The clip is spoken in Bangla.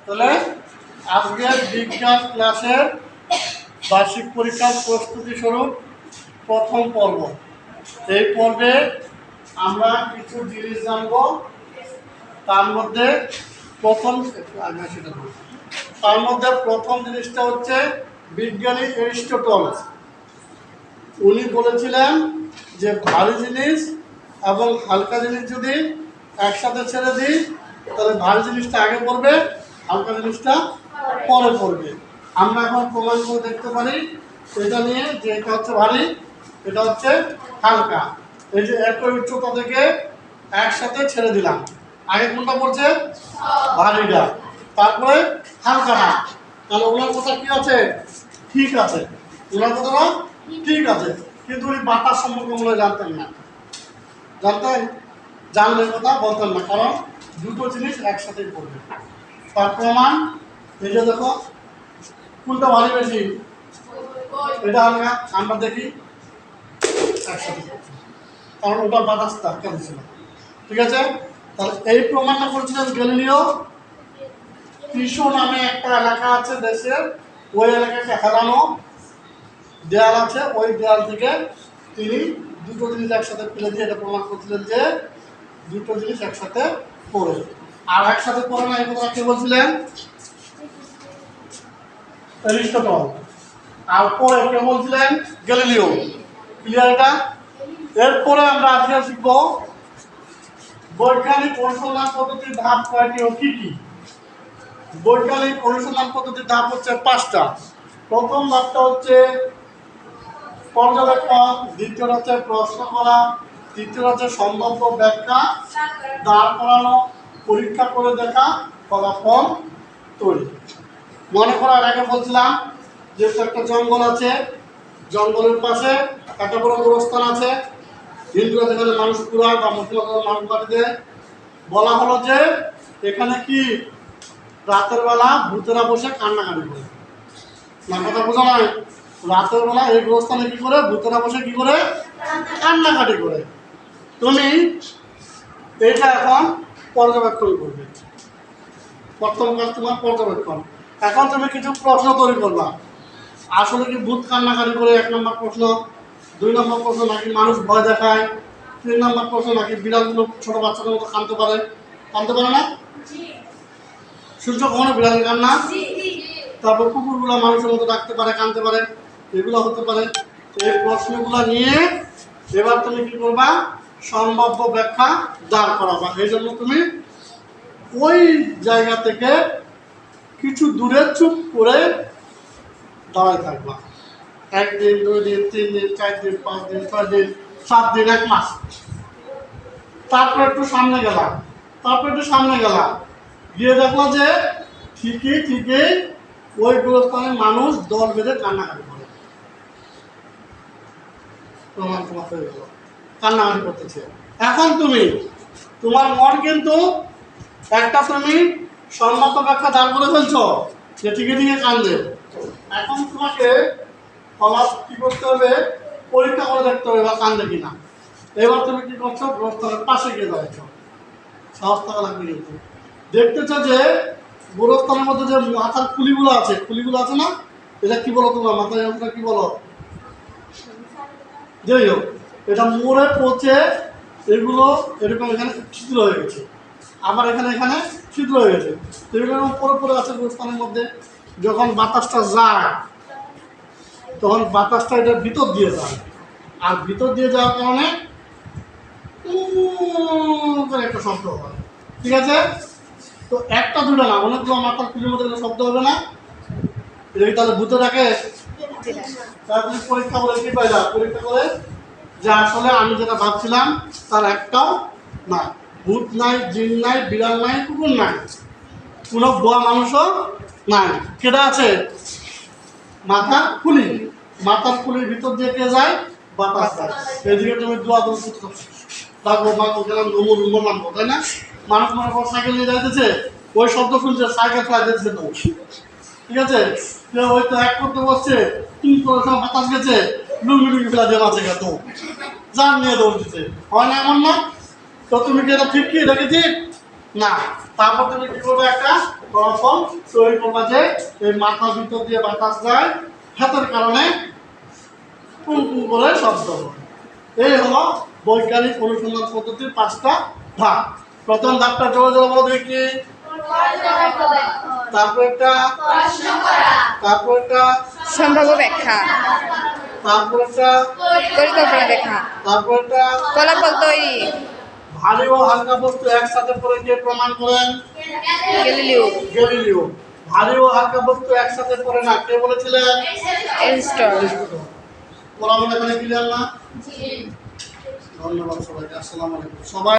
তাহলে আজকের বিজ্ঞান ক্লাসের বার্ষিক পরীক্ষার প্রস্তুতি স্বরূপ প্রথম পর্ব। এই পর্বে আমরা কিছু জিনিস জানব। তার মধ্যে প্রথম জিনিসটা হচ্ছে বিজ্ঞানী এরিস্টটল। উনি বলেছিলেন যে ভারী জিনিস এবং হালকা জিনিস যদি একসাথে ছেড়ে দিই তাহলে ভারী জিনিসটা আগে পড়বে, হালকা জিনিসটা পরে পড়বে। আমরা এখন প্রমাণ করে দেখতে পারি এটা নিয়ে যে এটা হচ্ছে ভারী, এটা হচ্ছে হালকা। এই যে একই উচ্চতা থেকে একসাথে ছেড়ে দিলাম, আগে কোনটা পড়ছে? ভারীটা, তারপরে হালকাটা। তাহলে ওনার কথা কি আছে? ঠিক আছে। ওনার কথা ঠিক আছে, কিন্তু উনি বাতাস সম্পর্কে মনে হয় জানতেন না। জানতেন? জানলে কথা বলতেন না, কারণ দুটো জিনিস একসাথেই পড়বে। তার প্রমাণ এই যে দেখো, কোনটা ভারী বেশি? এটা হালকা। আমরা দেখি একসাথে, কারণ ওটা বাতাসটা কেন ছিল। ঠিক আছে, তাহলে এই প্রমাণটা করেছিলেন গ্যালিলিও। পিসো নামে একটা এলাকা আছে দেশের, ওই এলাকাকে হেলানো দেয়াল আছে, ওই দেয়াল থেকে তিনি দুটো জিনিস একসাথে ফেলে দিয়ে এটা প্রমাণ করছিলেন যে দুটো জিনিস একসাথে পড়ে। আর একসাথে পড়ে না, এই কথা কে বলছিলেন? এরিস্টটল। আর পরে কে বলছিলেন? গ্যালিলিও। ক্লিয়ার এটা? এরপরে আমরা আজকে শিখব বৈজ্ঞানিক অনুসন্ধান পদ্ধতির ধাপ কয়টি ও কি কি। বৈজ্ঞানিক অনুসন্ধান পদ্ধতির ধাপ হচ্ছে 5টা। প্রথম ধাপটা হচ্ছে পর্যবেক্ষণ, দ্বিতীয় হচ্ছে প্রশ্ন করা, তৃতীয় হচ্ছে সম্ভাব্য ব্যাখ্যা দাঁড় করানো, পরীক্ষা করে দেখা, ফলাফল তৈরি। মনে করার আগে বলছিলাম যে একটা জঙ্গল আছে, জঙ্গলের পাশে একটা বড় গোরস্থান আছে, হিন্দুরা যেখানে মানুষ পুরায় বা মুসলমানরা মানুষ বাড়িতে। বলা হলো যে এখানে কি রাতের বেলা ভূতেরা বসে কান্নাকাটি করে। না কথা বোঝা নাই? রাতের বেলা এই গোরস্থানে কি করে ভূতেরা বসে কি করে কান্নাকাটি করে। তুমি এইটা এখন পর্যবেক্ষণ করবে। প্রথম কাজ তোমার পর্যবেক্ষণ। এখন তুমি কিছু প্রশ্ন তৈরি করবা। আসলে কি ভূত কান্নাকাটি করে? 1 নম্বর প্রশ্ন। 2 নম্বর প্রশ্ন, নাকি মানুষ ভয় দেখায়? 3 নম্বর প্রশ্ন, নাকি বিড়ালগুলো ছোট বাচ্চাদের মতো কাঁদতে পারে? কাঁদতে পারে না? শুনছো কখনো বিড়ালের কান্না? তারপর কুকুরগুলো মানুষের মতো ডাকতে পারে, কাঁদতে পারে, এগুলো হতে পারে। এই প্রশ্নগুলো নিয়ে এবার তুমি কি করবা? সম্ভাব্য ব্যাখ্যা দাঁড় করাবা। এই জন্য তুমি ওই জায়গা থেকে কিছু দূরে চুপ করে দাঁড়ায় থাকবা। 1 দিন, 2 দিন, 3 দিন, 4 দিন, 5 দিন, 6 দিন, 7 দিন, 1 মাস। তারপর একটু সামনে গেলা, গিয়ে দেখলো যে ঠিকই ওই গোরস্থানে মানুষ দল বেঁধে কান্নাকাটি করে। প্রমাণ তোমার হয়ে গেল, কান্নাকাটি করতেছে। এখন তুমি তোমার মন কিন্তু একটা তুমি সম্মত ব্যাখ্যা দাঁড় করে ফেলছো যে ঠিকই কান্দে। এখন তোমাকে কি করতে হবে? পরীক্ষা করে দেখতে হবে বা কান্দে কিনা। এবার তুমি কি করছো? গোরস্থানের পাশে গিয়ে দাঁড়াচ্ছ। সাহস থাকা লাগবে কিন্তু। দেখতেছ যে গোরস্থানের মধ্যে যে মাথার খুলিগুলো আছে না, এটা কি বলো তোমরা? মাথায় যন্ত্রটা কি বলো? যাই হোক, এটা মোড়ে পচে এগুলো এরকম এখানে ছিদ্র হয়ে গেছে, আবার এখানে ছিদ্র হয়ে গেছে। এগুলো পরে আছে গোরস্থানের মধ্যে। যখন বাতাসটা যায় তখন বাতাসটা এটার ভিতর দিয়ে যায়, আর ভিতর দিয়ে যাওয়ার কারণে একটা শব্দ হয়। ঠিক আছে? তো একটা দুটো না, অনেকগুলো মাথার খুলির মধ্যে শব্দ হবে না? এটা কি তাহলে ভূতে ডাকে? তারপরে পরীক্ষা করে কি পাইলা? পরীক্ষা করে যে আসলে আমি যেটা ভাবছিলাম তার একটাও না। ভূত নাই, জিন নাই, বিড়াল নাই, কুকুর নাই, কোনো বোয়া মানুষও নাই। কেটা আছে? মাথার খুলির ভিতর দিয়ে কে যায়? বাতাস যায়। এদিকে তুমি দোয়া থাকবো, মাথা গেলাম নমুর নামবো, তাই না? মানুষ মনে কর সাইকেল নিয়ে যাইতেছে, ওই শব্দ শুনছে, সাইকেল চালাইতেছে তো। ঠিক আছে? ওই তো এক করতে বসছে, তিন করে সব বাতাস গেছে, লুঙ্গি ফেলা দিয়ে বাঁচে গেত, যার নিয়ে দৌড় দিচ্ছে। হয় না এমন না? তো তুমি কি এটা ঠিক কি দেখেছি না? তারপর তুমি কি করবে? একটা ফলাফল তৈরি করবা যে এই মাথার ভিতর দিয়ে বাতাস যায়, হাতের কারণে পুং পুং করে শব্দ হয়। এই হলো বৈজ্ঞানিক অনুসন্ধান পদ্ধতির 5টা ধাপ। প্রথম ধাপটা জোরে জোরে বলো দেখি। তারপর এটা, তারপর এটা, সম্ভাব্য ব্যাখ্যা, তারপর এটা, পরিকল্পনা দেখা, তারপর এটা। ফলাফল তৈরি। ভারী ও হালকা বস্তু একসাথে পড়ে কে প্রমাণ করেন? গ্যালিলিও। গ্যালিলিও। ভারী ও হালকা বস্তু একসাথে পড়ে না, কে বলেছিলেন? এরিস্টটল। বলা বলে এখানে ক্লিয়ার না? ধন্যবাদ সবাইকে। আসসালামু আলাইকুম সবাই।